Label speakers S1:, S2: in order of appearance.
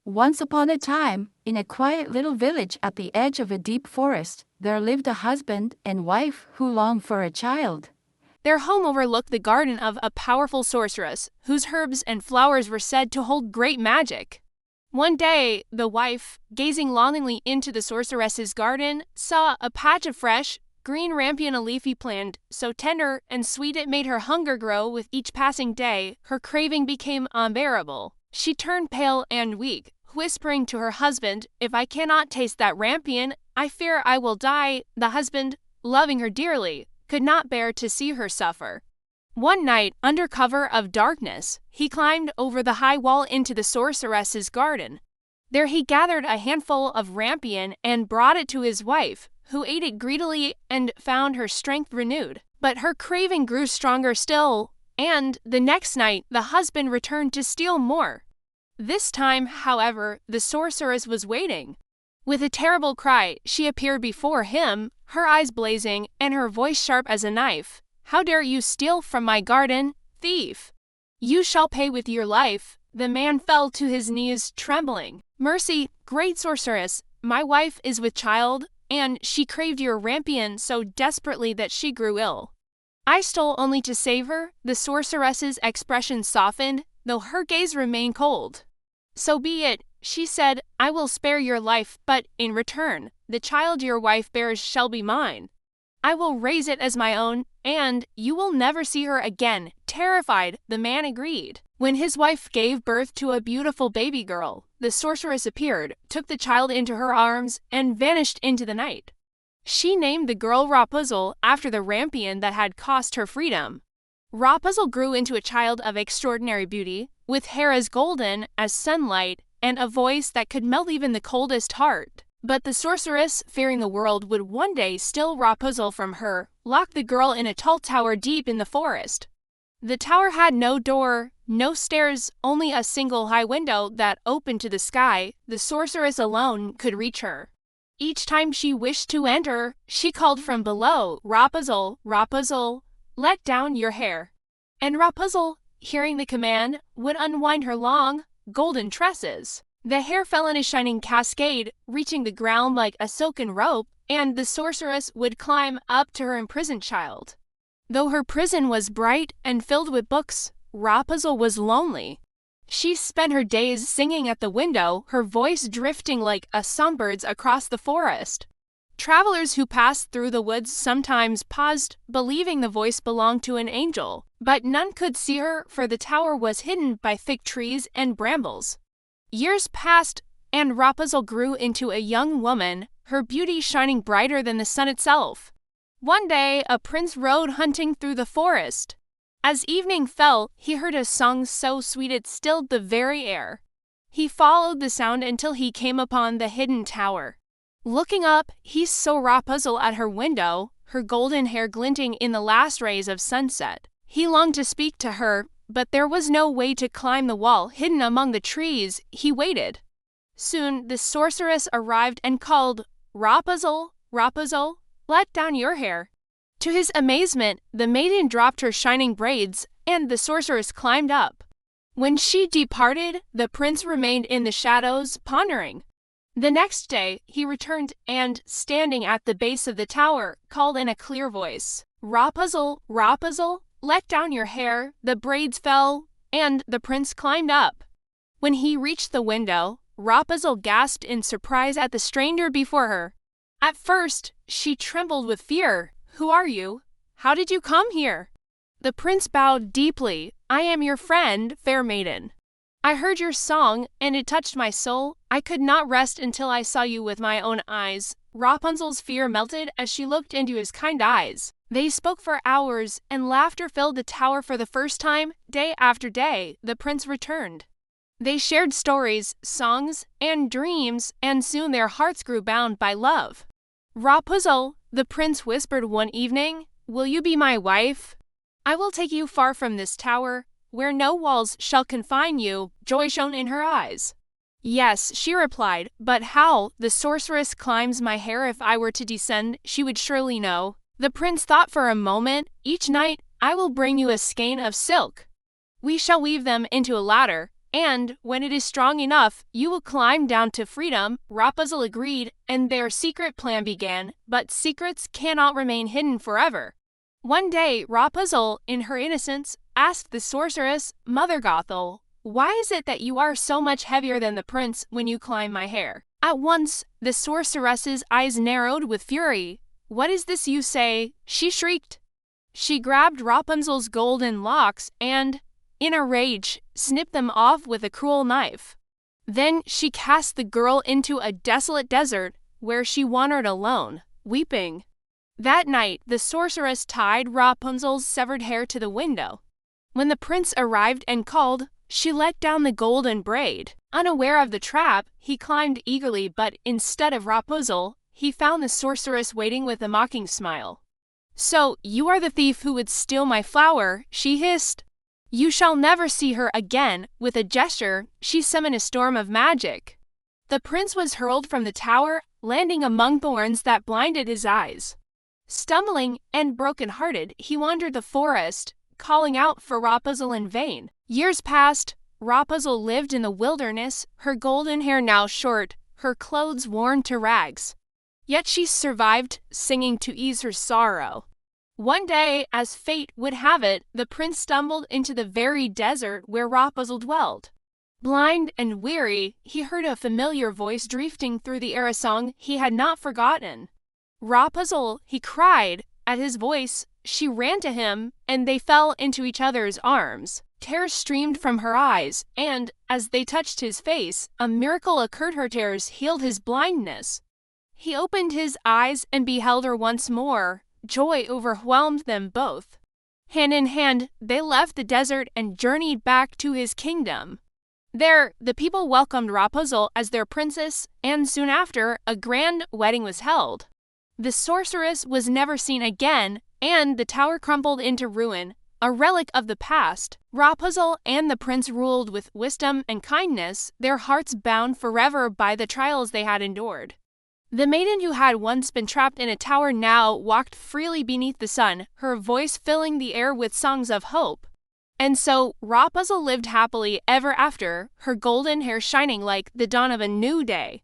S1: Once upon a time, in a quiet little village at the edge of a deep forest, there lived a husband and wife who longed for a child.
S2: Their home overlooked the garden of a powerful sorceress, whose herbs and flowers were said to hold great magic. One day, the wife, gazing longingly into the sorceress's garden, saw a patch of fresh, green rampion, a leafy plant, so tender and sweet it made her hunger grow with each passing day. Her craving became unbearable. She turned pale and weak, whispering to her husband, "If I cannot taste that rampion, I fear I will die." The husband, loving her dearly, could not bear to see her suffer. One night, under cover of darkness, he climbed over the high wall into the sorceress's garden. There he gathered a handful of rampion and brought it to his wife, who ate it greedily and found her strength renewed. But her craving grew stronger still, and the next night the husband returned to steal more. This time, however, the sorceress was waiting. With a terrible cry, she appeared before him, her eyes blazing and her voice sharp as a knife. "How dare you steal from my garden, thief? You shall pay with your life." The man fell to his knees, trembling. "Mercy, great sorceress, my wife is with child, and she craved your rampion so desperately that she grew ill. I stole only to save her." The sorceress's expression softened, though her gaze remained cold. "So be it," she said, "I will spare your life, but in return, the child your wife bears shall be mine. I will raise it as my own, and you will never see her again." Terrified, the man agreed. When his wife gave birth to a beautiful baby girl, the sorceress appeared, took the child into her arms, and vanished into the night. She named the girl Rapunzel after the rampion that had cost her freedom. Rapunzel grew into a child of extraordinary beauty, with hair as golden as sunlight and a voice that could melt even the coldest heart. But the sorceress, fearing the world would one day steal Rapunzel from her, locked the girl in a tall tower deep in the forest. The tower had no door, no stairs, only a single high window that opened to the sky. The sorceress alone could reach her. Each time she wished to enter, she called from below, "Rapunzel, Rapunzel, let down your hair." And Rapunzel, hearing the command, would unwind her long, golden tresses. The hair fell in a shining cascade, reaching the ground like a silken rope, and the sorceress would climb up to her imprisoned child. Though her prison was bright and filled with books, Rapunzel was lonely. She spent her days singing at the window, her voice drifting like a songbird's across the forest. Travelers who passed through the woods sometimes paused, believing the voice belonged to an angel, but none could see her, for the tower was hidden by thick trees and brambles. Years passed, and Rapunzel grew into a young woman, her beauty shining brighter than the sun itself. One day, a prince rode hunting through the forest. As evening fell, he heard a song so sweet it stilled the very air. He followed the sound until he came upon the hidden tower. Looking up, he saw Rapunzel at her window, her golden hair glinting in the last rays of sunset. He longed to speak to her, but there was no way to climb the wall hidden among the trees. He waited. Soon the sorceress arrived and called, "Rapunzel, Rapunzel, let down your hair." To his amazement, the maiden dropped her shining braids, and the sorceress climbed up. When she departed, the prince remained in the shadows, pondering. The next day, he returned and, standing at the base of the tower, called in a clear voice, "Rapunzel, Rapunzel, let down your hair." The braids fell, and the prince climbed up. When he reached the window, Rapunzel gasped in surprise at the stranger before her. At first, she trembled with fear. "Who are you? How did you come here?" The prince bowed deeply. "I am your friend, fair maiden. I heard your song, and it touched my soul. I could not rest until I saw you with my own eyes." Rapunzel's fear melted as she looked into his kind eyes. They spoke for hours, and laughter filled the tower for the first time. Day after day, the prince returned. They shared stories, songs, and dreams, and soon their hearts grew bound by love. "Rapunzel," the prince whispered one evening, "will you be my wife? I will take you far from this tower, where no walls shall confine you." Joy shone in her eyes. "Yes," she replied, "but how the sorceress climbs my hair if I were to descend, she would surely know." The prince thought for a moment. "Each night I will bring you a skein of silk. We shall weave them into a ladder, and when it is strong enough, you will climb down to freedom." Rapunzel agreed, and their secret plan began, but secrets cannot remain hidden forever. One day, Rapunzel, in her innocence, asked the sorceress, "Mother Gothel, why is it that you are so much heavier than the prince when you climb my hair?" At once, the sorceress's eyes narrowed with fury. "What is this you say?" she shrieked. She grabbed Rapunzel's golden locks and, in a rage, snipped them off with a cruel knife. Then she cast the girl into a desolate desert, where she wandered alone, weeping. That night, the sorceress tied Rapunzel's severed hair to the window. When the prince arrived and called, she let down the golden braid. Unaware of the trap, he climbed eagerly, but instead of Rapunzel, he found the sorceress waiting with a mocking smile. "So, you are the thief who would steal my flower," she hissed. "You shall never see her again." With a gesture, she summoned a storm of magic. The prince was hurled from the tower, landing among thorns that blinded his eyes. Stumbling and broken-hearted, he wandered the forest, calling out for Rapunzel in vain. Years passed. Rapunzel lived in the wilderness, her golden hair now short, her clothes worn to rags. Yet she survived, singing to ease her sorrow. One day, as fate would have it, the prince stumbled into the very desert where Rapunzel dwelled. Blind and weary, he heard a familiar voice drifting through the air, a song he had not forgotten. "Rapunzel," he cried. At his voice, she ran to him, and they fell into each other's arms. Tears streamed from her eyes, and, as they touched his face, a miracle occurred. Her tears healed his blindness. He opened his eyes and beheld her once more. Joy overwhelmed them both. Hand in hand, they left the desert and journeyed back to his kingdom. There, the people welcomed Rapunzel as their princess, and soon after, a grand wedding was held. The sorceress was never seen again, and the tower crumbled into ruin, a relic of the past. Rapunzel and the prince ruled with wisdom and kindness, their hearts bound forever by the trials they had endured. The maiden who had once been trapped in a tower now walked freely beneath the sun, her voice filling the air with songs of hope. And so Rapunzel lived happily ever after, her golden hair shining like the dawn of a new day.